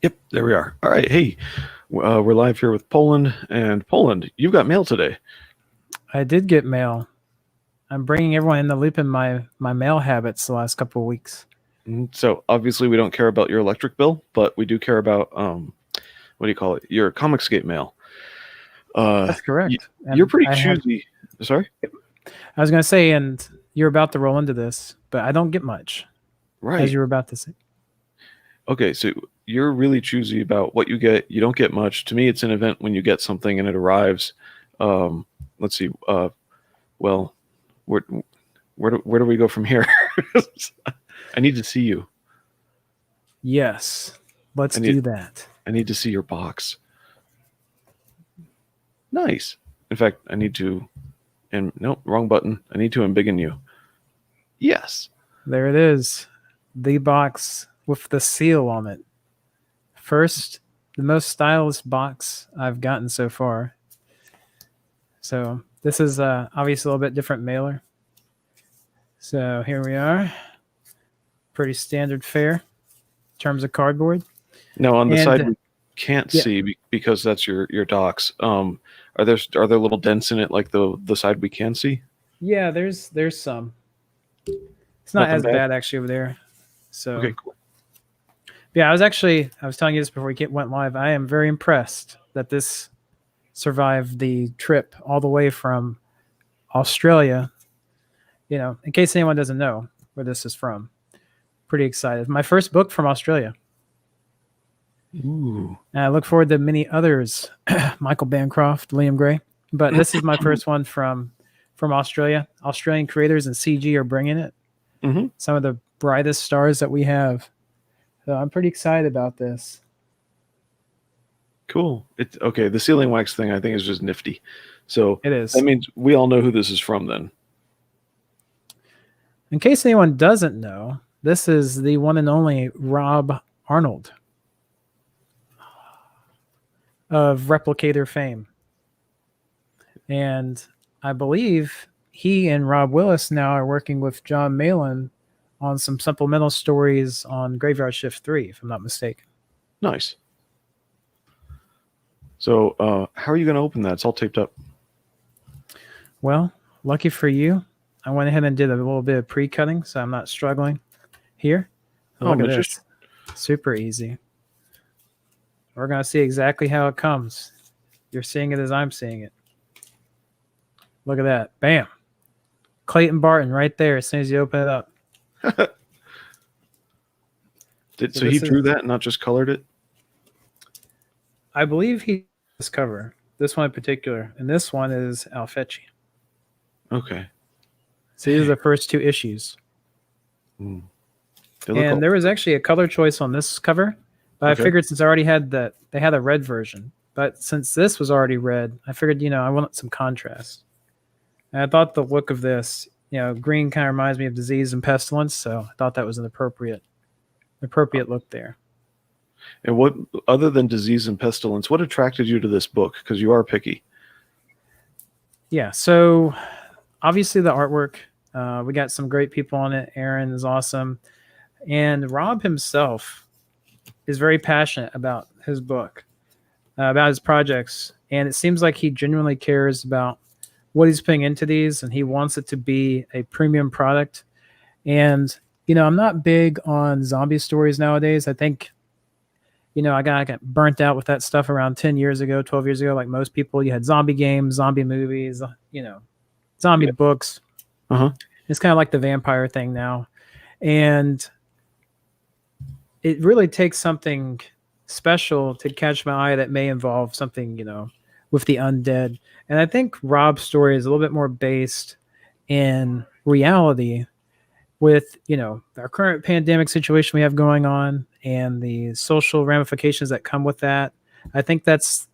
Yep, there we are. All right, hey, we're live here with Poland, and Poland, you've got mail today. I did get mail. I'm bringing everyone in the loop in my mail habits the last couple of weeks. So obviously we don't care about your electric bill, but we do care about what do you call it? Your Comicsgate mail. Uh, That's y- correct. you're And pretty I have choosy. Sorry, I was going to say and you're about to roll into this, but I don't get much as right? you were about to say. Okay, so you're really choosy about what you get. You don't get much. To me, it's an event when you get something and it arrives. Um, let's see. Well, where where do we go from here? I need to see you. Yes. I Let's need do that. I need to see your box. Nice. In fact, I need to, and nope, wrong button. I need to embiggen you. Yes. There it is. The box with the seal on it. First, the most stylish box I've gotten so far. So, this is obviously a little bit different mailer. So, here we are. Pretty standard fare in terms of cardboard. Now on the side And we can't yeah, see because that's your docs. Are there little dents in it like the side we can see? yeah, there's some. It's not Nothing as bad. bad actually over there. Okay, So cool. yeah, I was telling you this before we went live. I am very impressed that this survived the trip all the way from Australia. In case anyone doesn't know where this is from, pretty excited. My first book from Australia, Ooh. and I look forward to many others. Michael Bancroft, Liam Gray, but this is my first one from Australia. Australian creators and CG are bringing it. Mm-hmm. Some of the brightest stars that we have. So I'm pretty excited about this. Cool. It's okay. The sealing wax thing I think is just nifty. So It that is. means we all know who this is from then. In case anyone doesn't know, this is the one and only Rob Arnold of Replicator fame. And I believe he and Rob Willis now are working with John Malin on some supplemental stories on Graveyard Shift 3, if I'm not mistaken. Nice. So how are you going to open that? It's all taped up. Well, lucky for you, I went ahead and did a little bit of pre cutting, so I'm not struggling here. So Oh, look at magician. this. Super easy. We're going to see exactly how it comes. You're seeing it as I'm seeing it. Look at that. Bam. Clayton Barton right there as soon as you open it up. So he drew that and not just colored it? I believe he this cover. This one in particular. And this one is Alfecci. Okay. So these are the first two issues. Mm. And there was actually a color choice on this cover. But Okay. I figured since I already had that, they had a red version. But since this was already red, I figured, I wanted some contrast. And I thought the look of this, green kind of reminds me of Disease and Pestilence. So I thought that was an appropriate look there. And what, other than Disease and Pestilence, what attracted you to this book? Because you are picky. Yeah. So obviously the artwork, we got some great people on it. Aaron is awesome. And Rob himself is very passionate about his book, about his projects. And it seems like he genuinely cares about what he's putting into these and he wants it to be a premium product. And, I'm not big on zombie stories nowadays. I think, I got burnt out with that stuff around 10 years ago, 12 years ago. Like most people, you had zombie games, zombie movies, zombie Yeah. books. Uh-huh. It's kind of like the vampire thing now. And it really takes something special to catch my eye that may involve something, with the undead. And I think Rob's story is a little bit more based in reality with, our current pandemic situation we have going on and the social ramifications that come with that. I think that's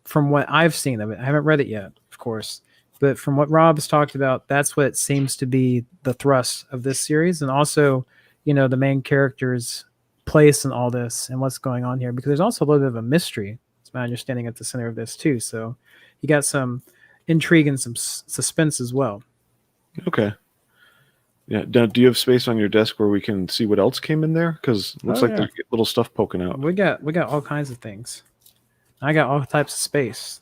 from what I've seen of it. I haven't read it yet, of course. But from what Rob's talked about, that's what seems to be the thrust of this series. And also, the main character's place in all this and what's going on here. Because there's also a little bit of a mystery. It's my understanding at the center of this, too. So you got some intrigue and some suspense as well. Okay. Yeah. Do you have space on your desk where we can see what else came in there? Because it looks Oh like yeah, there's little stuff poking out. we got all kinds of things. I got all types of space.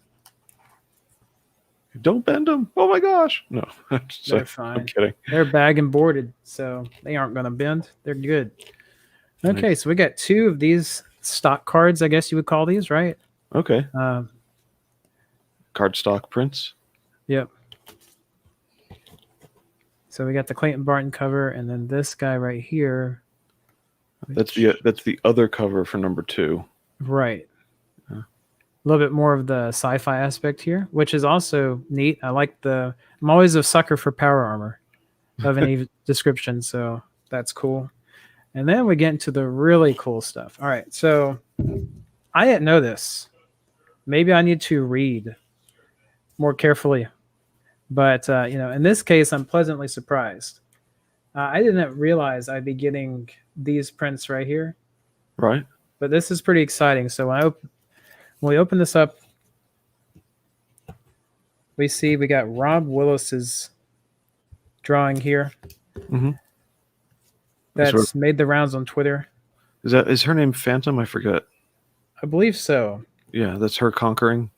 Don't bend them. Oh my gosh. No, They're I'm fine. kidding. They're bag and boarded, so they aren't gonna bend. They're good. Okay, Nice. so we got two of these stock cards, I guess you would call these, right? Okay. Um, Cardstock prints. yep. So we got the Clayton Barton cover, and then this guy right here. That's the other cover for number 2. Right. Yeah. A little bit more of the sci-fi aspect here, which is also neat. I like the. I'm always a sucker for power armor of any description, so that's cool. And then we get into the really cool stuff. All right, so I didn't know this. Maybe I need to read more carefully, but in this case, I'm pleasantly surprised. I didn't realize I'd be getting these prints right here, Right. but this is pretty exciting. So when we open this up, we see we got Rob Willis's drawing here Mm-hmm. that's made the rounds on Twitter. Is her name Phantom? I forget. I believe so. Yeah, that's her conquering.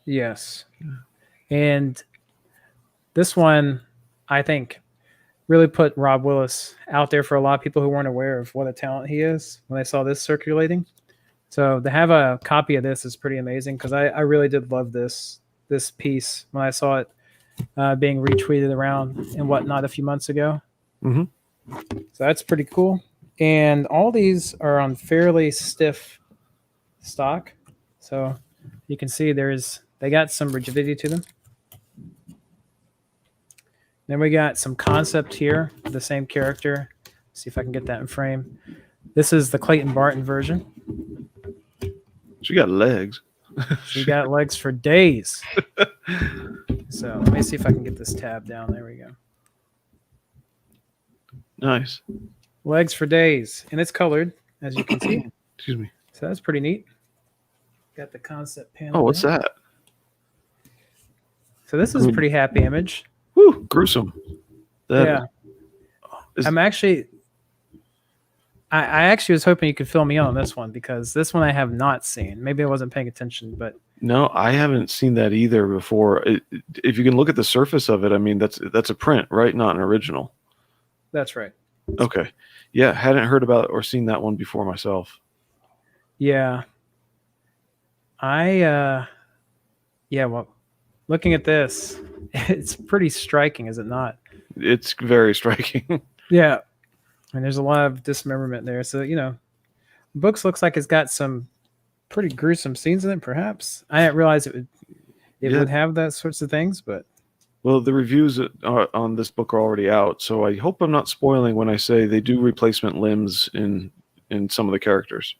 Yes. And this one, I think, really put Rob Willis out there for a lot of people who weren't aware of what a talent he is when they saw this circulating. So to have a copy of this is pretty amazing because I really did love this piece when I saw it being retweeted around and whatnot a few months ago. Mm-hmm. So that's pretty cool. And all these are on fairly stiff stock. So you can see they got some rigidity to them. Then we got some concept here, the same character. See if I can get that in frame. This is the Clayton Barton version. She got legs. She got legs for days. So let me see if I can get this tab down. There we go. Nice. Legs for days. And it's colored, as you can see. Excuse me. So that's pretty neat. Got the concept panel. Oh, what's there. that? So this is a pretty happy image. Woo, gruesome. Yeah. I'm actually I actually was hoping you could fill me in on this one because this one I have not seen. Maybe I wasn't paying attention, but No, I haven't seen that either before. If you can look at the surface of it, I mean, that's a print, right? Not an original. that's right. Okay. Yeah, hadn't heard about or seen that one before myself. Yeah. Well, looking at this, it's pretty striking, is it not? It's very striking. Yeah. And there's a lot of dismemberment there. So, books looks like it's got some pretty gruesome scenes in it, perhaps. I didn't realize it would have that sorts of things, but Well, the reviews on this book are already out, so I hope I'm not spoiling when I say they do replacement limbs in some of the characters.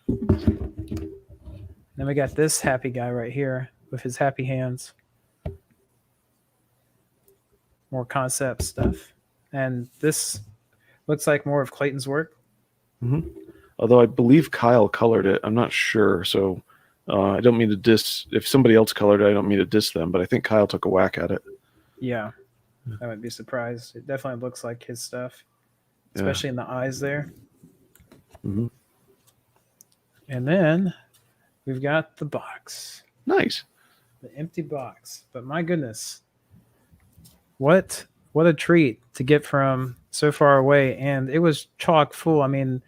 then we got this happy guy right here with his happy hands. More concept stuff. And this looks like more of Clayton's work. Mm-hmm. Although I believe Kyle colored it. I'm not sure, so I don't mean to diss. If somebody else colored it, I don't mean to diss them, but I think Kyle took a whack at it. Yeah. I wouldn't be surprised. It definitely looks like his stuff, especially in the eyes there. Mm-hmm. And then we've got the box. Nice. The empty box. But my goodness, what a treat to get from so far away. And it was chock full. I mean,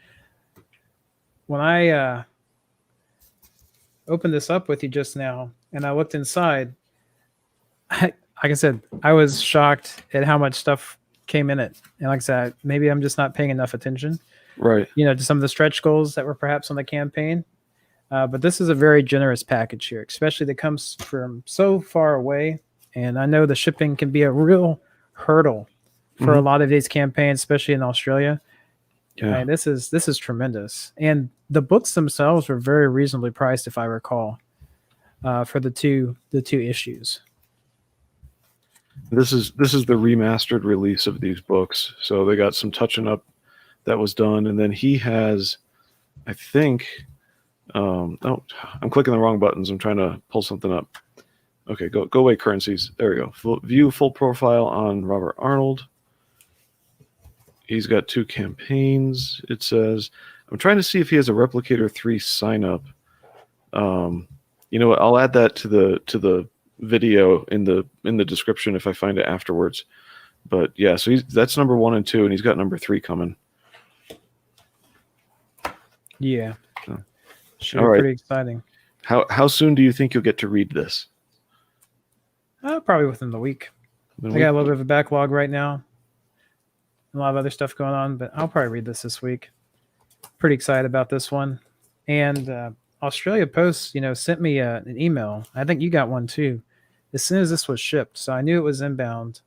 when I opened this up with you just now and I looked inside, like I said, I was shocked at how much stuff came in it. And like I said, maybe I'm just not paying enough attention, Right. to some of the stretch goals that were perhaps on the campaign. But this is a very generous package here, especially that comes from so far away. And I know the shipping can be a real hurdle for a lot of these campaigns, especially in Australia. Yeah. And this is tremendous. And the books themselves were very reasonably priced, if I recall, for the two issues. This is the remastered release of these books, so they got some touching up that was done, and then he has, I think. I'm clicking the wrong buttons. I'm trying to pull something up. Okay, go away, currencies. There we go. View full profile on Robert Arnold. He's got 2 campaigns. It says I'm trying to see if he has a Replicator 3 sign up. Um, you know what? I'll add that to the video in the description if I find it afterwards. But yeah, so that's number 1 and 2, and he's got number 3 coming. Yeah, So, should all be right. pretty exciting. How soon do you think you'll get to read this? Probably within the week. Then I got we a little bit of a backlog right now, a lot of other stuff going on, but I'll probably read this week. Pretty excited about this one. And Australia Post, sent me an email. I think you got one too. As soon as this was shipped, so I knew it was inbound,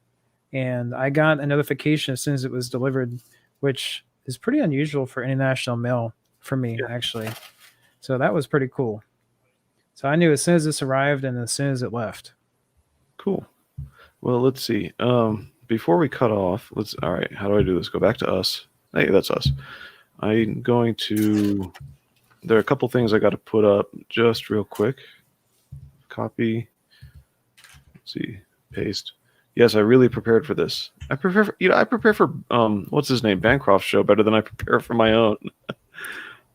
and I got a notification as soon as it was delivered, which is pretty unusual for international mail for me, yeah, actually. So that was pretty cool. So I knew as soon as this arrived and as soon as it left. cool. Well, let's see. Before we cut off, all right, how do I do this? Go back to us. Hey, that's us. I'm going to there are a couple things I got to put up just real quick. Copy. Let's see. Paste. Yes, I really prepared for this. I prepare for what's his name, Bancroft's show better than I prepare for my own.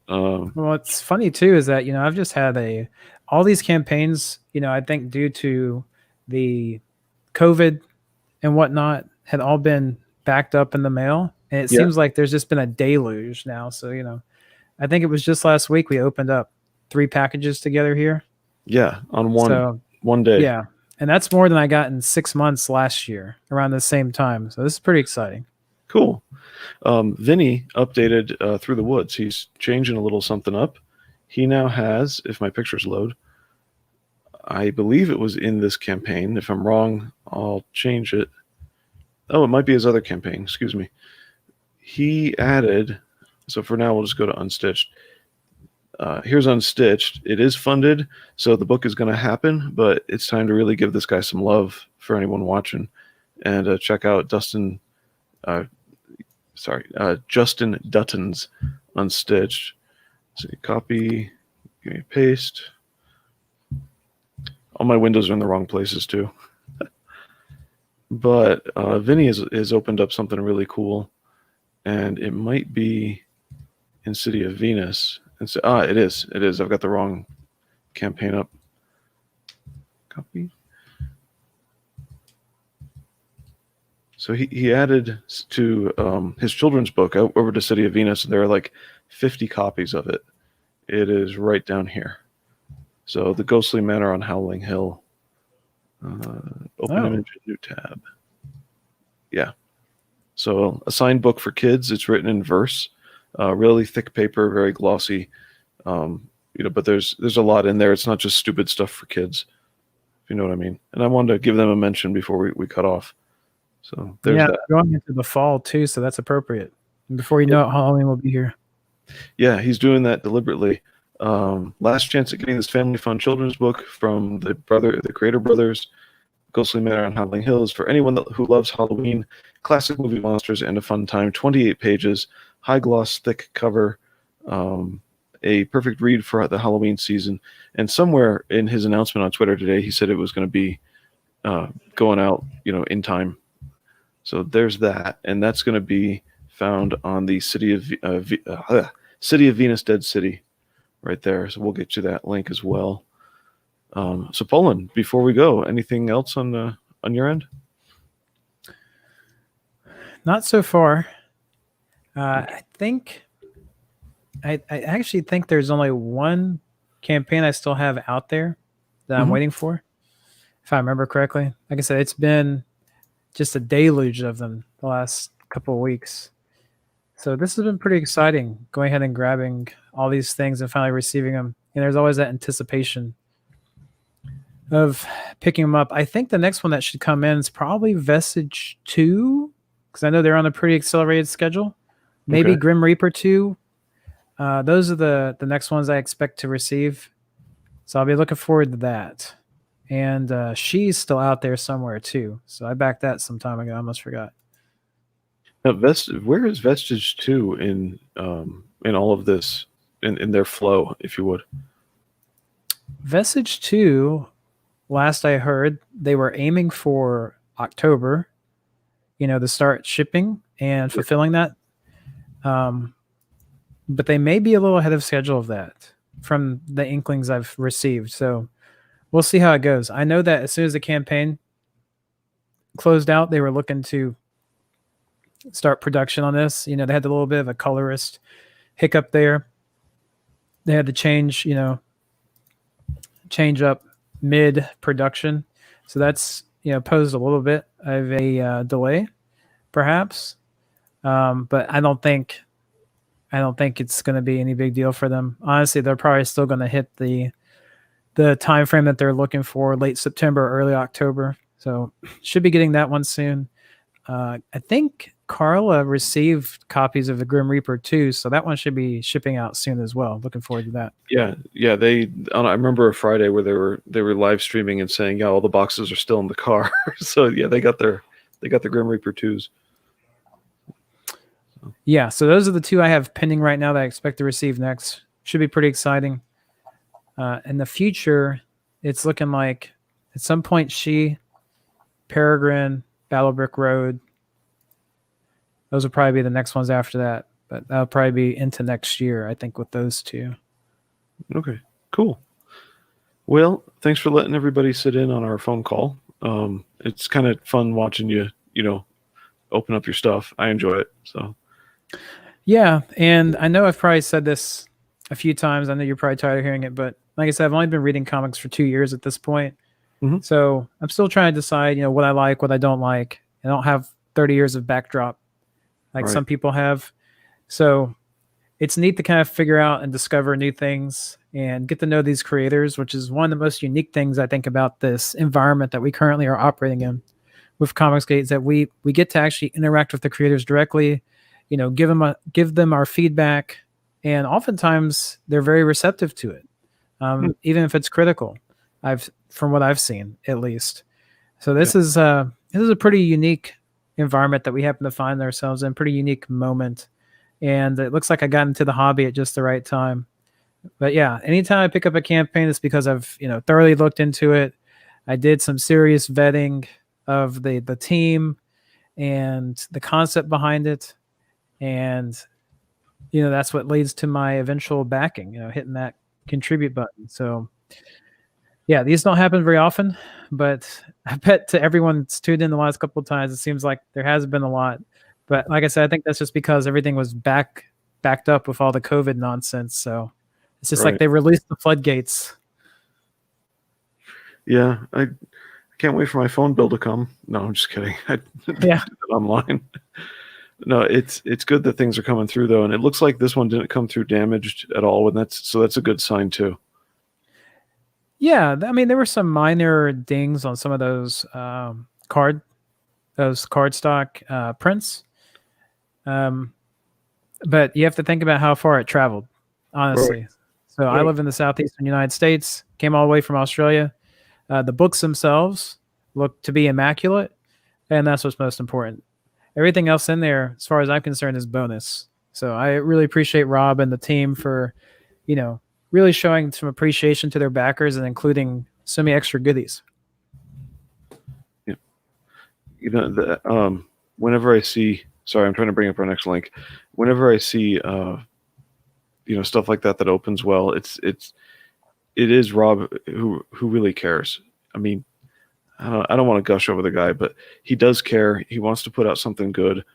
Well, it's funny too is that I've just had all these campaigns. I think due to the COVID and whatnot had all been backed up in the mail, and it Yeah. seems like there's just been a deluge now. So I think it was just last week we opened up 3 packages together here. Yeah, on So one day. yeah, and that's more than I got in 6 months last year around the same time. So this is pretty exciting. Cool. Vinny updated Through the Woods. He's changing a little something up. He now has, if my pictures load, I believe it was in this campaign. If I'm wrong, I'll change it. Oh, it might be his other campaign. Excuse me. He added, so for now, we'll just go to Unstitched. Here's Unstitched. It is funded, so the book is going to happen, but it's time to really give this guy some love for anyone watching. And check out Justin Dutton's Unstitched. So copy, give me paste. All my windows are in the wrong places too. But Vinny has opened up something really cool, and it might be in City of Venus. And so, it is. It is. I've got the wrong campaign up. Copy. So he added to his children's book over to City of Venus. There are like 50 copies of it. It is right down here. So the Ghostly Manor on Howling Hill. Open image, new tab. Yeah. So a signed book for kids. It's written in verse, really thick paper, very glossy. But there's a lot in there. It's not just stupid stuff for kids, if you know what I mean. And I wanted to give them a mention before we cut off. So there's that. Going into the fall too, so that's appropriate. And before you know it, Halloween will be here. Yeah, he's doing that deliberately. Last chance at getting this family fun children's book from the creator brothers, Ghostly Manor on Howling Hills, for anyone who loves Halloween, classic movie monsters, and a fun time. 28 pages, high gloss, thick cover, a perfect read for the Halloween season. And somewhere in his announcement on Twitter today, he said it was going to be going out, in time. So there's that, and that's going to be found on the City of Venus Dead City, right there. So we'll get you that link as well. So Poland, before we go, anything else on your end? Not so far. I actually think there's only one campaign I still have out there that I'm waiting for, if I remember correctly. Like I said, it's been just a deluge of them the last couple of weeks. So this has been pretty exciting, going ahead and grabbing all these things and finally receiving them. And there's always that anticipation of picking them up. I think the next one that should come in is probably Vestige 2, because I know they're on a pretty accelerated schedule. Maybe Okay. Grim Reaper 2. Those are the next ones I expect to receive. So I'll be looking forward to that. And she's still out there somewhere too. So I backed that some time ago. I almost forgot. Now, where is Vestige 2 in all of this, in their flow, if you would? Vestige 2, last I heard, they were aiming for October, to start shipping. and fulfilling that. Um, but they may be a little ahead of schedule of that from the inklings I've received. So we'll see how it goes. I know that as soon as the campaign closed out, they were looking to start production on this. You know, they had a little bit of a colorist hiccup there. They had to change up mid production. So that's, posed a little bit of a delay, perhaps. But I don't think it's going to be any big deal for them. Honestly, they're probably still going to hit the time frame that they're looking for, late September, early October. So should be getting that one soon. I think Carla received copies of the Grim Reaper too, so that one should be shipping out soon as well. Looking forward to that. Yeah. I remember a Friday where they were live streaming and saying, yeah, all the boxes are still in the car. So yeah, they got the Grim Reaper 2s. Yeah, so those are the two I have pending right now that I expect to receive next. Should be pretty exciting. In the future, it's looking like at some point Peregrine, Battlebrick Road. Those will probably be the next ones after that, but that'll probably be into next year, I think, with those two. Okay, cool. Well, thanks for letting everybody sit in on our phone call. It's kind of fun watching you, open up your stuff. I enjoy it. So Yeah, and I know I've probably said this a few times. I know you're probably tired of hearing it, but like I said, I've only been reading comics for 2 years at this point. Mhm. So I'm still trying to decide, what I like, what I don't like. I don't have 30 years of backdrop like Right. some people have. So it's neat to kind of figure out and discover new things and get to know these creators, which is one of the most unique things I think about this environment that we currently are operating in with Comicsgate, is that we get to actually interact with the creators directly, give them our feedback, and oftentimes they're very receptive to it, even if it's critical. From what I've seen, at least. So this is a pretty unique environment that we happen to find ourselves in, pretty unique moment. And it looks like I got into the hobby at just the right time. But yeah, anytime I pick up a campaign, it's because I've thoroughly looked into it. I did some serious vetting of the team and the concept behind it, and that's what leads to my eventual backing. Hitting that contribute button. So yeah, these don't happen very often, but I bet to everyone that's tuned in the last couple of times, it seems like there has been a lot. But like I said, I think that's just because everything was backed up with all the COVID nonsense. So it's just like Right. they released the floodgates. Yeah, I can't wait for my phone bill to come. No, I'm just kidding. I did Yeah. it online. No, it's good that things are coming through though, and it looks like this one didn't come through damaged at all, and that's a good sign too. Yeah, I mean, there were some minor dings on some of those cardstock prints, but you have to think about how far it traveled, honestly. Right. So I Right. live in the southeastern United States, came all the way from Australia. The books themselves look to be immaculate, and that's what's most important. Everything else in there, as far as I'm concerned, is bonus. So I really appreciate Rob and the team for, really showing some appreciation to their backers and including so many extra goodies. Whenever I see, sorry, I'm trying to bring up our next link. Whenever I see, stuff like that opens well, it is Rob who really cares. I mean, I don't want to gush over the guy, but he does care. He wants to put out something good.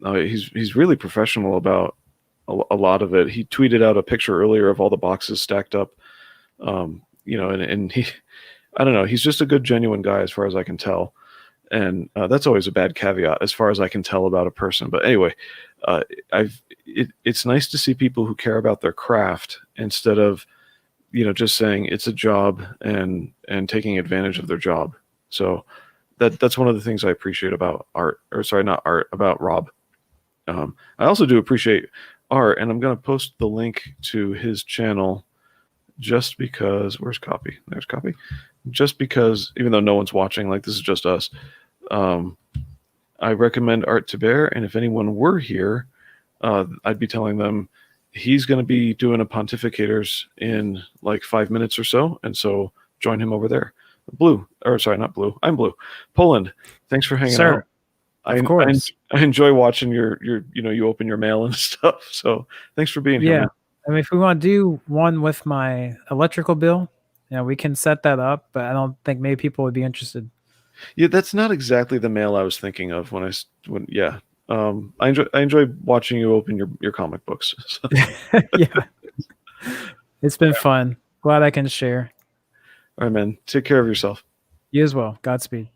He's really professional about a lot of it. He tweeted out a picture earlier of all the boxes stacked up. And he, I don't know, he's just a good, genuine guy as far as I can tell. And that's always a bad caveat as far as I can tell about a person. But anyway, it's nice to see people who care about their craft instead of, just saying it's a job and taking advantage of their job. So that's one of the things I appreciate about art, or sorry, not art, about Rob. I also do appreciate art, and I'm going to post the link to his channel just because, where's copy? There's copy. Just because, even though no one's watching, like this is just us, I recommend Art to Bear, and if anyone were here, I'd be telling them he's going to be doing a pontificators in like 5 minutes or so, and so join him over there. Blue, or sorry, not Blue. I'm Blue. Poland, thanks for hanging out. I Of I, course. I enjoy watching you open your mail and stuff. So thanks for being here, Yeah. man. I mean, if we want to do one with my electrical bill, we can set that up, but I don't think many people would be interested. Yeah, that's not exactly the mail I was thinking of when yeah. I enjoy watching you open your comic books. So, Yeah. It's been fun. Glad I can share. all right, man. Take care of yourself. You as well. Godspeed.